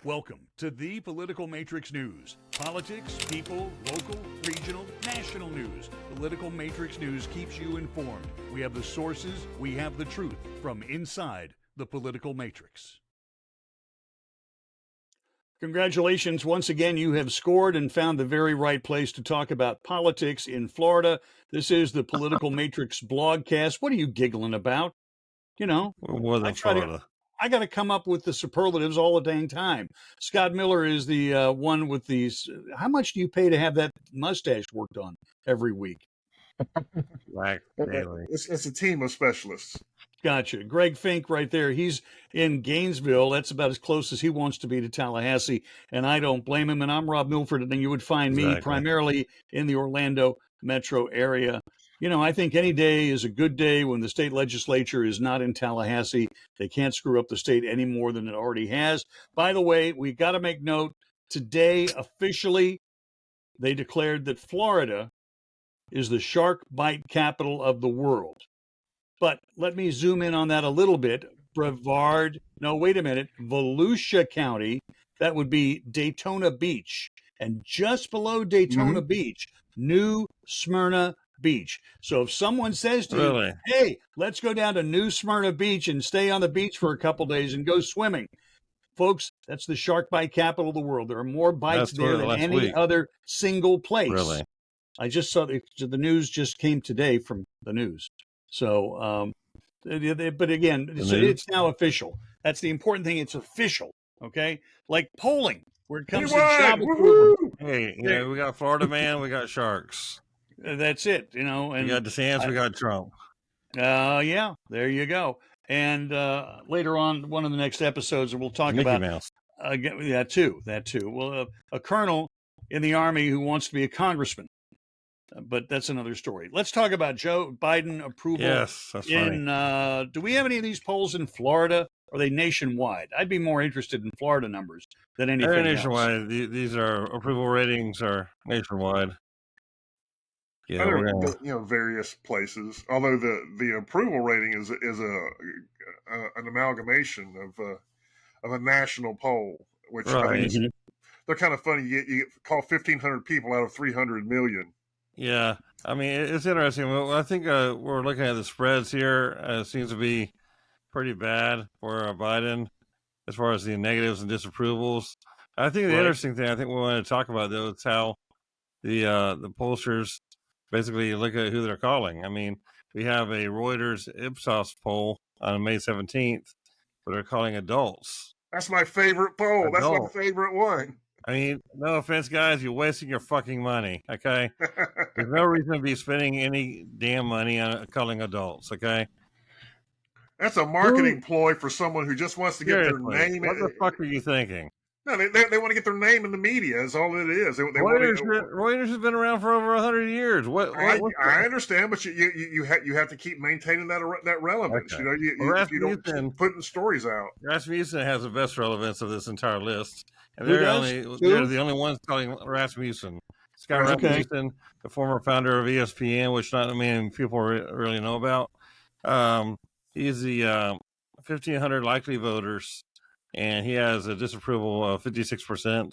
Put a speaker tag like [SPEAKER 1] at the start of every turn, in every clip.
[SPEAKER 1] Welcome to the Political Matrix News. Politics, people, local, regional, national news. Political Matrix News keeps you informed. We have the sources, we have the truth from inside the political matrix. Congratulations. Once again, you have scored and found the very right place to talk about politics in Florida. This is the Political Matrix blogcast. What are you giggling about? You know, I got to come up with the superlatives all the dang time. Scott Miller is the one with these. How much do you pay to have that mustache worked on every week?
[SPEAKER 2] It's a team of specialists.
[SPEAKER 1] Gotcha. Greg Fink right there. He's in Gainesville. That's about as close as he wants to be to Tallahassee, and I don't blame him. And I'm Rob Milford, and then you would find me primarily in the Orlando metro area. You know, I think any day is a good day when the state legislature is not in Tallahassee. They can't screw up the state any more than it already has. By the way, we got to make note, today officially they declared that Florida is the shark bite capital of the world. But let me zoom in on that a little bit. Volusia County, that would be Daytona Beach. And just below Daytona Beach, New Smyrna Beach. So if someone says to you, hey, let's go down to New Smyrna Beach and stay on the beach for a couple days and go swimming. Folks, that's the shark bite capital of the world. There are more bites there than any other single place.
[SPEAKER 3] Really?
[SPEAKER 1] I just saw the news just came today from the news. So, but again, it's now official. That's the important thing. It's official. Okay. Like polling where it comes to job approval.
[SPEAKER 3] Hey, we got Florida man, we got sharks.
[SPEAKER 1] That's it, and
[SPEAKER 3] we got DeSantis, we got Trump.
[SPEAKER 1] Yeah, there you go. And later on, one of the next episodes, we'll talk about
[SPEAKER 3] Mouse.
[SPEAKER 1] That too. Well, a colonel in the Army who wants to be a congressman, but that's another story. Let's talk about Joe Biden approval.
[SPEAKER 3] Yes, that's funny.
[SPEAKER 1] Do we have any of these polls in Florida? Or are they nationwide? I'd be more interested in Florida numbers than anything else.
[SPEAKER 3] They're nationwide. These are approval ratings are nationwide.
[SPEAKER 2] Yeah, various places. Although the approval rating is an amalgamation of a national poll, which I mean, they're kind of funny. You call 1,500 people out of 300 million.
[SPEAKER 3] Yeah, I mean it's interesting. Well, I think we're looking at the spreads here. It seems to be pretty bad for Biden as far as the negatives and disapprovals. I think the interesting thing I think we want to talk about though is how the pollsters basically look at who they're calling. I mean, we have a Reuters Ipsos poll on May 17th, but they're calling adults.
[SPEAKER 2] That's my favorite poll. That's my favorite one.
[SPEAKER 3] I mean, no offense, guys, you're wasting your fucking money, okay? There's no reason to be spending any damn money on calling adults, okay?
[SPEAKER 2] That's a marketing ploy for someone who just wants to get their name.
[SPEAKER 3] What the fuck are you thinking?
[SPEAKER 2] No, they want to get their name in the media. Is all it is.
[SPEAKER 3] Reuters has been around for over 100 years.
[SPEAKER 2] I understand, but you have to keep maintaining that relevance.
[SPEAKER 3] Okay.
[SPEAKER 2] You don't keep putting stories out.
[SPEAKER 3] Rasmussen has the best relevance of this entire list, and they're the only ones calling Rasmussen. Scott Rasmussen, the former founder of ESPN, which not many people really know about. He's the 1,500 likely voters. And he has a disapproval of 56%,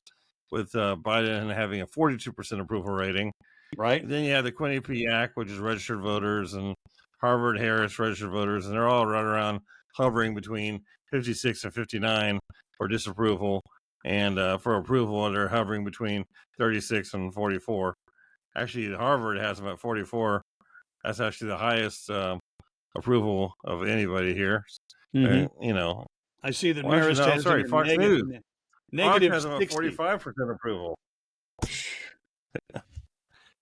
[SPEAKER 3] with Biden having a 42% approval rating.
[SPEAKER 1] Right.
[SPEAKER 3] Then you have the Quinnipiac, which is registered voters, and Harvard Harris registered voters, and they're all right around hovering between 56 and 59 for disapproval. And for approval, they're hovering between 36 and 44. Actually, Harvard has them at 44. That's actually the highest approval of anybody here.
[SPEAKER 1] I see that Marist has
[SPEAKER 3] Fox News.
[SPEAKER 1] Negative
[SPEAKER 3] Fox has 45% approval.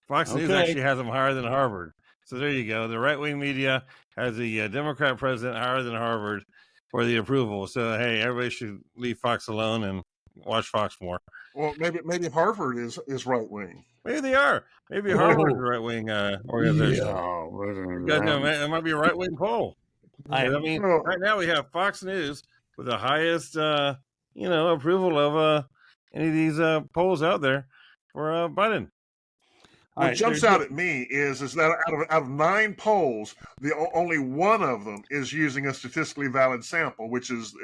[SPEAKER 3] Fox News actually has them higher than Harvard. So there you go. The right-wing media has the Democrat president higher than Harvard for the approval. So, hey, everybody should leave Fox alone and watch Fox more.
[SPEAKER 2] Well, maybe Harvard is right-wing.
[SPEAKER 3] Maybe they are. Maybe Harvard's a right-wing organization. Yeah, it might be a right-wing poll. I mean, right now we have Fox News with the highest, approval of any of these polls out there for Biden.
[SPEAKER 2] what jumps out at me is that out of 9 polls, only one of them is using a statistically valid sample, which is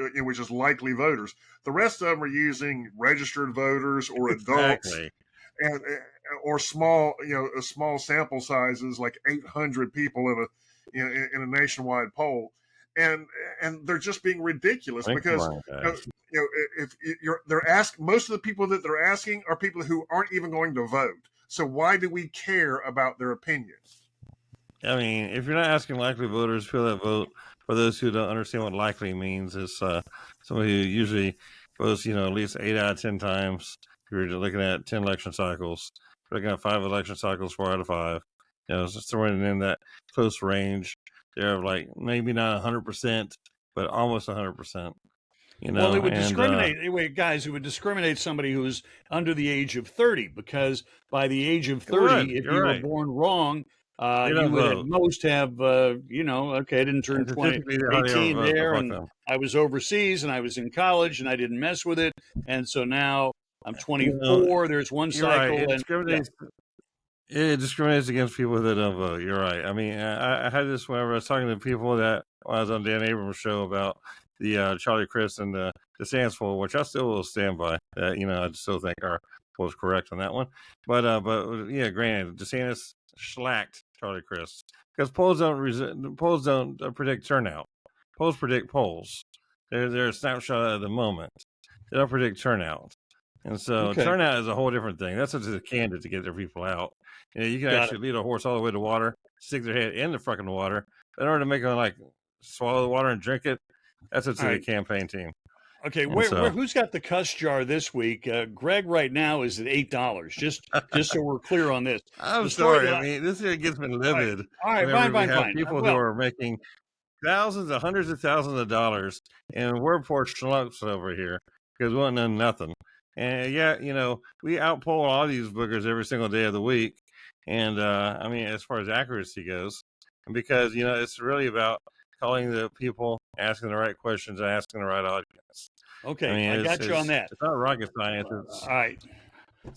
[SPEAKER 2] likely voters. The rest of them are using registered voters or adults, and or small sample sizes like 800 people in a nationwide poll, and they're just being ridiculous because if they're most of the people that they're asking are people who aren't even going to vote. So why do we care about their opinion?
[SPEAKER 3] I mean, if you're not asking likely voters, people that vote, for those who don't understand what likely means, is somebody who usually votes, at least 8 out of 10 times. If you're looking at 10 election cycles, you're looking at 5 election cycles, 4 out of 5. Just throwing in that close range. They're like maybe not 100%, but almost 100%.
[SPEAKER 1] Well, it would discriminate anyway, guys. It would discriminate somebody who's under the age of 30, because by the age of 30, if you were born wrong, you would at most have, okay, I didn't turn 18 there, and I was overseas, and I was in college, and I didn't mess with it, and so now I'm 24. There's one cycle,
[SPEAKER 3] it discriminates against people that don't vote. You're right. I mean, I had this whenever I was talking to people that I was on Dan Abrams' show about the Charlie Crist and the DeSantis poll, which I still will stand by. I still think our poll is correct on that one. But yeah, granted, DeSantis slacked Charlie Crist because polls don't predict turnout. Polls predict polls. They're a snapshot of the moment. They don't predict turnout. And so turnout is a whole different thing. That's up to the candidate to get their people out. You can actually lead a horse all the way to water, stick their head in the fucking water in order to make them swallow the water and drink it. That's up to the campaign team.
[SPEAKER 1] Okay, who's got the cuss jar this week? Greg right now is at $8. Just so we're clear on this.
[SPEAKER 3] I'm sorry. I mean, this here gets me livid.
[SPEAKER 1] All right, fine.
[SPEAKER 3] People who are making thousands of hundreds of thousands of dollars, and we're poor schlumps over here because we want nothing. And we outpoll all these boogers every single day of the week. And I mean, as far as accuracy goes, and because it's really about calling the people, asking the right questions, and asking the right audience.
[SPEAKER 1] Okay, I got you on that.
[SPEAKER 3] It's not rocket science.
[SPEAKER 1] All right.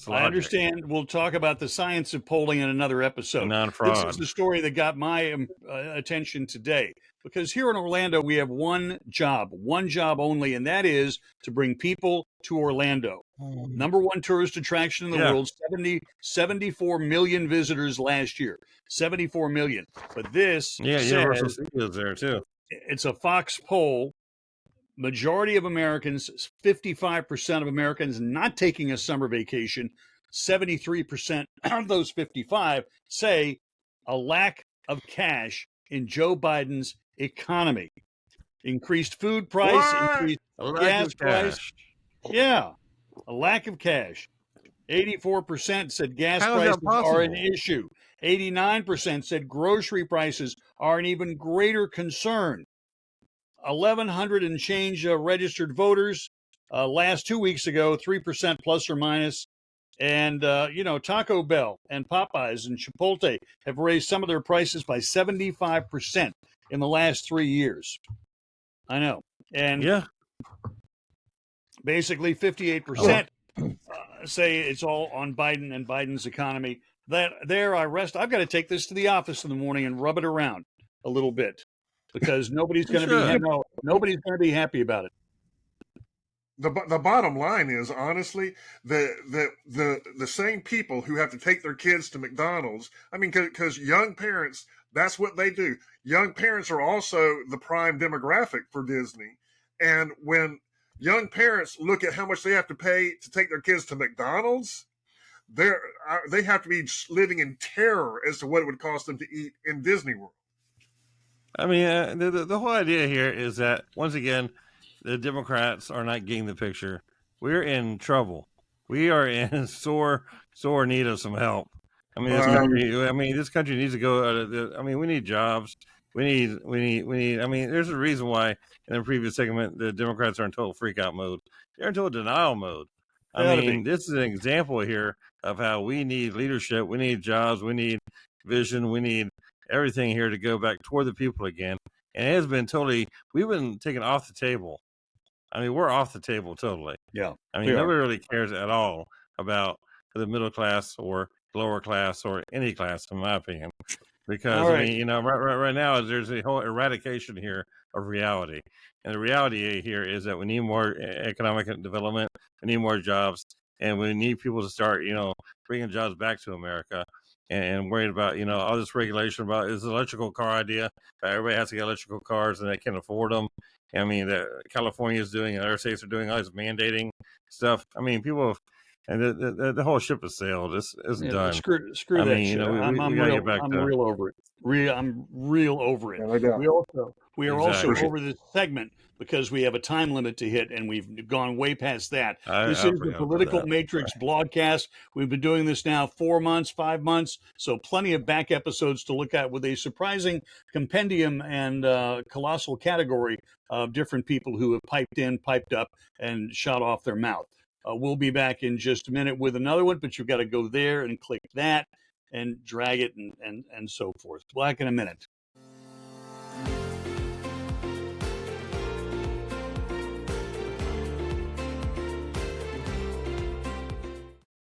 [SPEAKER 1] I understand. We'll talk about the science of polling in another episode.
[SPEAKER 3] Non-fraud.
[SPEAKER 1] This is the story that got my attention today. Because here in Orlando, we have one job only, and that is to bring people to Orlando. Number one tourist attraction in the world, 74 million visitors last year. 74 million. But this
[SPEAKER 3] Universal Studios there too.
[SPEAKER 1] It's a Fox poll. Majority of Americans, 55% of Americans not taking a summer vacation. 73% of those 55 say a lack of cash in Joe Biden's economy. Increased food price, increased gas price. Yeah, a lack of cash. 84% said gas prices are an issue. 89% said grocery prices are an even greater concern. 1,100 and change registered voters last 2 weeks ago, 3% plus or minus. And, Taco Bell and Popeyes and Chipotle have raised some of their prices by 75% in the last 3 years. I know. And basically 58% say it's all on Biden and Biden's economy. I've got to take this to the office in the morning and rub it around a little bit because nobody's going to be happy about it.
[SPEAKER 2] The bottom line is, honestly, the same people who have to take their kids to McDonald's, I mean, because young parents, that's what they do. Young parents are also the prime demographic for Disney. And when young parents look at how much they have to pay to take their kids to McDonald's, they have to be living in terror as to what it would cost them to eat in Disney World.
[SPEAKER 3] I mean, the whole idea here is that, once again, the Democrats are not getting the picture. We're in trouble. We are in sore need of some help. I mean, this country needs to go. We need jobs. We need. I mean, there's a reason why in the previous segment the Democrats are in total freakout mode. They're in total denial mode. I mean, this is an example here of how we need leadership. We need jobs. We need vision. We need everything here to go back toward the people again. And it has been we've been taken off the table. I mean, we're off the table totally.
[SPEAKER 1] Yeah.
[SPEAKER 3] I mean, nobody really cares at all about the middle class or lower class or any class, in my opinion. Because
[SPEAKER 1] All
[SPEAKER 3] I
[SPEAKER 1] right.
[SPEAKER 3] mean, right now there's a whole eradication here of reality, and the reality here is that we need more economic development, we need more jobs, and we need people to start, bringing jobs back to America, and worried about, all this regulation about this electrical car idea. Everybody has to get electrical cars, and they can't afford them. I mean, that California is doing, and other states are doing all this mandating stuff. I mean, people. And the whole ship has sailed. It's done.
[SPEAKER 1] Screw
[SPEAKER 3] I
[SPEAKER 1] that
[SPEAKER 3] mean,
[SPEAKER 1] shit.
[SPEAKER 3] we got to get back
[SPEAKER 1] I'm
[SPEAKER 3] to
[SPEAKER 1] real over it. I'm real over it.
[SPEAKER 2] Yeah, no doubt.
[SPEAKER 1] We are also
[SPEAKER 3] exactly.
[SPEAKER 1] over this segment because we have a time limit to hit, and we've gone way past that. This
[SPEAKER 3] I
[SPEAKER 1] is the
[SPEAKER 3] forgot about
[SPEAKER 1] Political
[SPEAKER 3] that.
[SPEAKER 1] Matrix blogcast. We've been doing this now 4 months, 5 months, so plenty of back episodes to look at with a surprising compendium and colossal category of different people who have piped in, piped up, and shot off their mouth. We'll be back in just a minute with another one, but you've got to go there and click that and drag it and so forth. Back in a minute.